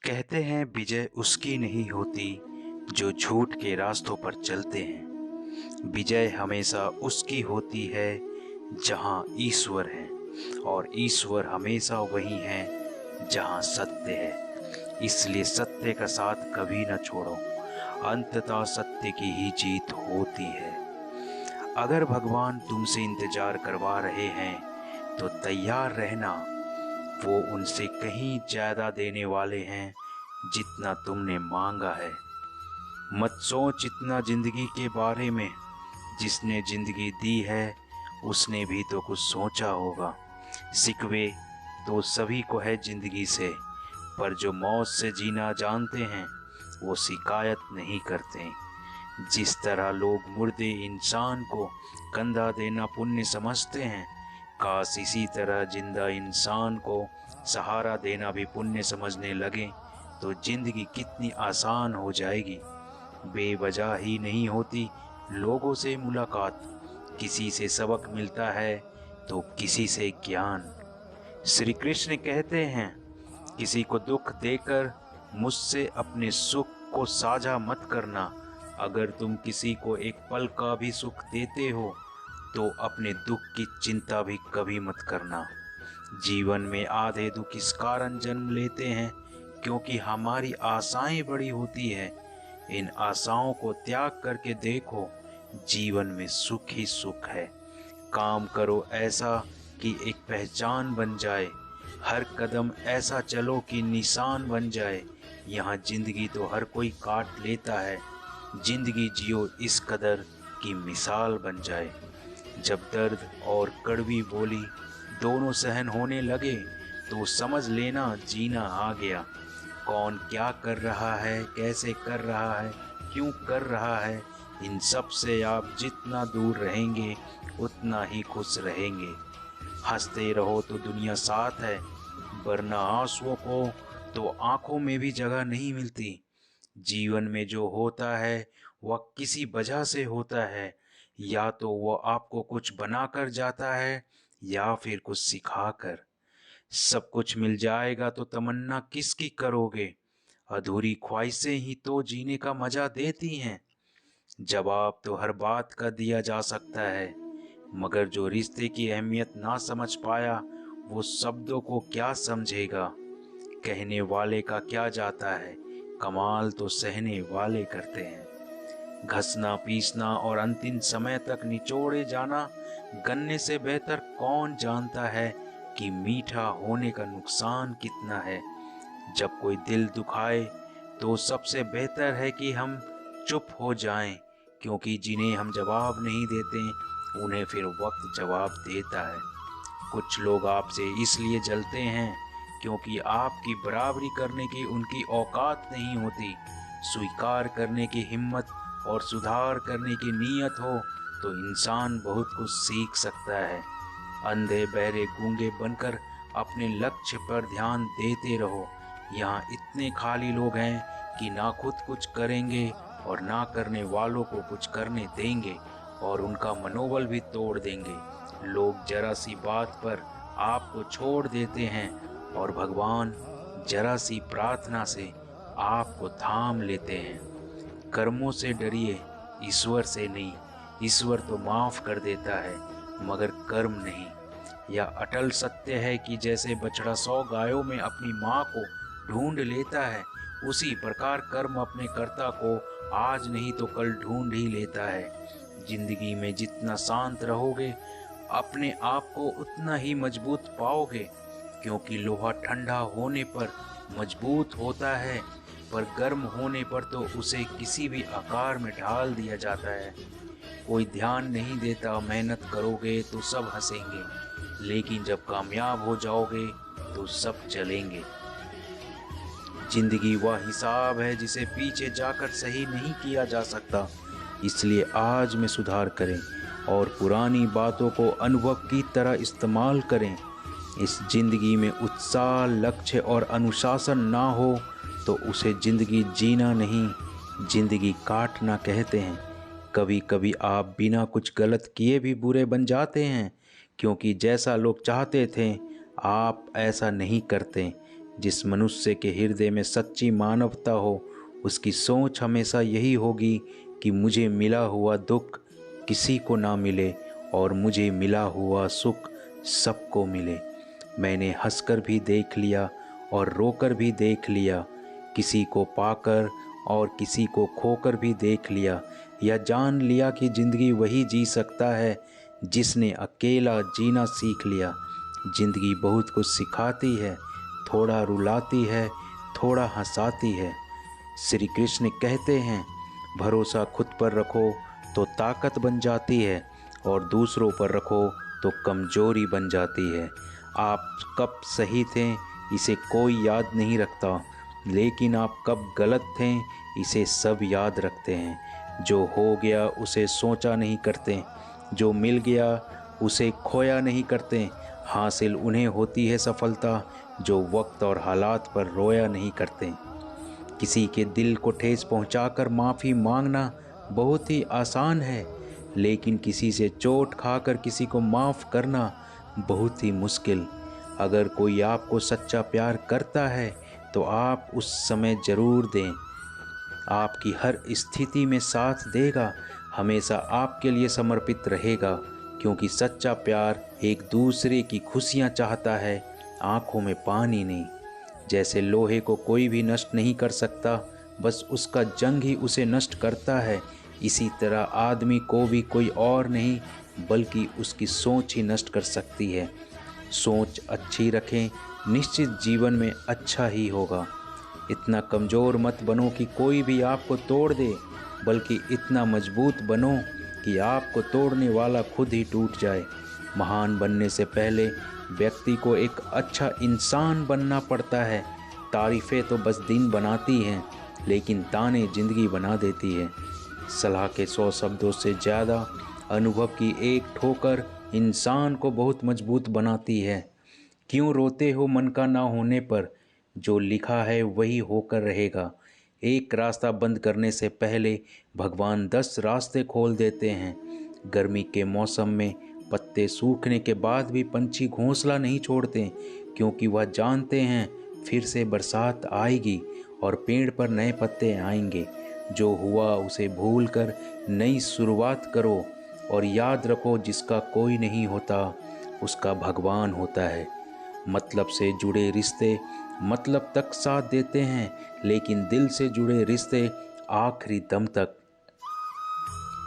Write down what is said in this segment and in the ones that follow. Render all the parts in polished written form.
कहते हैं विजय उसकी नहीं होती जो झूठ के रास्तों पर चलते हैं। विजय हमेशा उसकी होती है जहां ईश्वर है, और ईश्वर हमेशा वही है जहां सत्य है। इसलिए सत्य का साथ कभी न छोड़ो, अंततः सत्य की ही जीत होती है। अगर भगवान तुमसे इंतजार करवा रहे हैं तो तैयार रहना, वो उनसे कहीं ज्यादा देने वाले हैं जितना तुमने मांगा है। मत सोच इतना जिंदगी के बारे में, जिसने जिंदगी दी है उसने भी तो कुछ सोचा होगा। सिकवे तो सभी को है जिंदगी से, पर जो मौत से जीना जानते हैं वो शिकायत नहीं करते। जिस तरह लोग मुर्दे इंसान को कंधा देना पुण्य समझते हैं, काश इसी तरह जिंदा इंसान को सहारा देना भी पुण्य समझने लगे तो जिंदगी कितनी आसान हो जाएगी। बेवजह ही नहीं होती लोगों से मुलाकात, किसी से सबक मिलता है तो किसी से ज्ञान। श्री कृष्ण कहते हैं, किसी को दुख देकर मुझसे अपने सुख को साझा मत करना। अगर तुम किसी को एक पल का भी सुख देते हो तो अपने दुख की चिंता भी कभी मत करना। जीवन में आधे दुख इस कारण जन्म लेते हैं क्योंकि हमारी आशाएं बड़ी होती है। इन आशाओं को त्याग करके देखो, जीवन में सुख ही सुख है। काम करो ऐसा कि एक पहचान बन जाए, हर कदम ऐसा चलो कि निशान बन जाए। यहाँ जिंदगी तो हर कोई काट लेता है, जिंदगी जियो इस कदर की मिसाल बन जाए। जब दर्द और कड़वी बोली दोनों सहन होने लगे तो समझ लेना जीना आ गया। कौन क्या कर रहा है, कैसे कर रहा है, क्यों कर रहा है, इन सब से आप जितना दूर रहेंगे उतना ही खुश रहेंगे। हंसते रहो तो दुनिया साथ है, वरना आंसुओं को तो आंखों में भी जगह नहीं मिलती। जीवन में जो होता है वह किसी वजह से होता है, या तो वह आपको कुछ बनाकर जाता है या फिर कुछ सिखाकर। सब कुछ मिल जाएगा तो तमन्ना किसकी करोगे, अधूरी ख्वाहिशें ही तो जीने का मजा देती हैं। जवाब तो हर बात का दिया जा सकता है, मगर जो रिश्ते की अहमियत ना समझ पाया वो शब्दों को क्या समझेगा। कहने वाले का क्या जाता है, कमाल तो सहने वाले करते हैं। घसना पीसना और अंतिम समय तक निचोड़े जाना, गन्ने से बेहतर कौन जानता है कि मीठा होने का नुकसान कितना है। जब कोई दिल दुखाए तो सबसे बेहतर है कि हम चुप हो जाएं, क्योंकि जिन्हें हम जवाब नहीं देते उन्हें फिर वक्त जवाब देता है। कुछ लोग आपसे इसलिए जलते हैं क्योंकि आपकी बराबरी करने की उनकी औकात नहीं होती। स्वीकार करने की हिम्मत और सुधार करने की नीयत हो तो इंसान बहुत कुछ सीख सकता है। अंधे बहरे गूंगे बनकर अपने लक्ष्य पर ध्यान देते रहो। यहाँ इतने खाली लोग हैं कि ना खुद कुछ करेंगे और ना करने वालों को कुछ करने देंगे, और उनका मनोबल भी तोड़ देंगे। लोग जरा सी बात पर आपको छोड़ देते हैं और भगवान जरा सी प्रार्थना से आपको थाम लेते हैं। कर्मों से डरिए, ईश्वर से नहीं। ईश्वर तो माफ कर देता है मगर कर्म नहीं। यह अटल सत्य है कि जैसे बछड़ा 100 गायों में अपनी माँ को ढूंढ लेता है, उसी प्रकार कर्म अपने कर्ता को आज नहीं तो कल ढूंढ ही लेता है। जिंदगी में जितना शांत रहोगे अपने आप को उतना ही मजबूत पाओगे, क्योंकि लोहा ठंडा होने पर मजबूत होता है, पर गर्म होने पर तो उसे किसी भी आकार में ढाल दिया जाता है। कोई ध्यान नहीं देता, मेहनत करोगे तो सब हंसेंगे, लेकिन जब कामयाब हो जाओगे तो सब चलेंगे। जिंदगी वह हिसाब है जिसे पीछे जाकर सही नहीं किया जा सकता। इसलिए आज में सुधार करें और पुरानी बातों को अनुभव की तरह इस्तेमाल करें। इस जिंदगी में उत्साह, लक्ष्य और अनुशासन ना हो तो उसे जिंदगी जीना नहीं, जिंदगी काटना कहते हैं। कभी कभी आप बिना कुछ गलत किए भी बुरे बन जाते हैं, क्योंकि जैसा लोग चाहते थे आप ऐसा नहीं करते। जिस मनुष्य के हृदय में सच्ची मानवता हो, उसकी सोच हमेशा यही होगी कि मुझे मिला हुआ दुख किसी को ना मिले और मुझे मिला हुआ सुख सबको मिले। मैंने हंसकर भी देख लिया और रोकर भी देख लिया, किसी को पाकर और किसी को खोकर भी देख लिया, या जान लिया कि ज़िंदगी वही जी सकता है जिसने अकेला जीना सीख लिया। ज़िंदगी बहुत कुछ सिखाती है, थोड़ा रुलाती है, थोड़ा हंसाती है। श्री कृष्ण कहते हैं, भरोसा खुद पर रखो तो ताकत बन जाती है और दूसरों पर रखो तो कमजोरी बन जाती है। आप कब सही थे इसे कोई याद नहीं रखता, लेकिन आप कब गलत थे इसे सब याद रखते हैं। जो हो गया उसे सोचा नहीं करते, जो मिल गया उसे खोया नहीं करते। हासिल उन्हें होती है सफलता जो वक्त और हालात पर रोया नहीं करते। किसी के दिल को ठेस पहुंचाकर माफ़ी मांगना बहुत ही आसान है, लेकिन किसी से चोट खाकर किसी को माफ़ करना बहुत ही मुश्किल। अगर कोई आपको सच्चा प्यार करता है तो आप उस समय ज़रूर दें। आपकी हर स्थिति में साथ देगा, हमेशा आपके लिए समर्पित रहेगा, क्योंकि सच्चा प्यार एक दूसरे की खुशियाँ चाहता है, आँखों में पानी नहीं। जैसे लोहे को कोई भी नष्ट नहीं कर सकता, बस उसका जंग ही उसे नष्ट करता है, इसी तरह आदमी को भी कोई और नहीं बल्कि उसकी सोच ही नष्ट कर सकती है। सोच अच्छी रखें, निश्चित जीवन में अच्छा ही होगा। इतना कमज़ोर मत बनो कि कोई भी आपको तोड़ दे, बल्कि इतना मजबूत बनो कि आपको तोड़ने वाला खुद ही टूट जाए। महान बनने से पहले व्यक्ति को एक अच्छा इंसान बनना पड़ता है। तारीफ़ें तो बस दिन बनाती हैं, लेकिन ताने ज़िंदगी बना देती है। सलाह के 100 शब्दों से ज़्यादा अनुभव की एक ठोकर इंसान को बहुत मजबूत बनाती है। क्यों रोते हो मन का ना होने पर, जो लिखा है वही होकर रहेगा। एक रास्ता बंद करने से पहले भगवान 10 रास्ते खोल देते हैं। गर्मी के मौसम में पत्ते सूखने के बाद भी पंछी घोंसला नहीं छोड़ते, क्योंकि वह जानते हैं फिर से बरसात आएगी और पेड़ पर नए पत्ते आएंगे। जो हुआ उसे भूलकर नई शुरुआत करो और याद रखो, जिसका कोई नहीं होता उसका भगवान होता है। मतलब से जुड़े रिश्ते मतलब तक साथ देते हैं, लेकिन दिल से जुड़े रिश्ते आखिरी दम तक।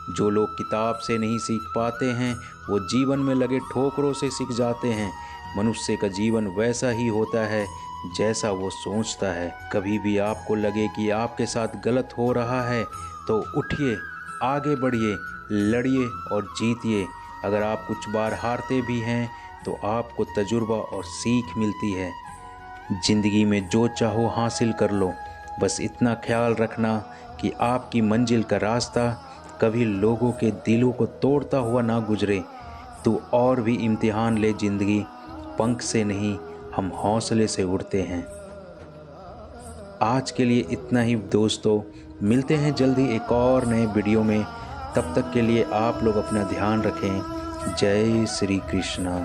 जो लोग किताब से नहीं सीख पाते हैं वो जीवन में लगे ठोकरों से सीख जाते हैं। मनुष्य का जीवन वैसा ही होता है जैसा वो सोचता है। कभी भी आपको लगे कि आपके साथ गलत हो रहा है तो उठिए, आगे बढ़िए, लड़िए और जीतिए। अगर आप कुछ बार हारते भी हैं तो आपको तजुर्बा और सीख मिलती है। ज़िंदगी में जो चाहो हासिल कर लो, बस इतना ख्याल रखना कि आपकी मंजिल का रास्ता कभी लोगों के दिलों को तोड़ता हुआ ना गुजरे। तो और भी इम्तिहान ले ज़िंदगी, पंख से नहीं हम हौसले से उड़ते हैं। आज के लिए इतना ही दोस्तों, मिलते हैं जल्दी एक और नए वीडियो में। तब तक के लिए आप लोग अपना ध्यान रखें। जय श्री कृष्णा।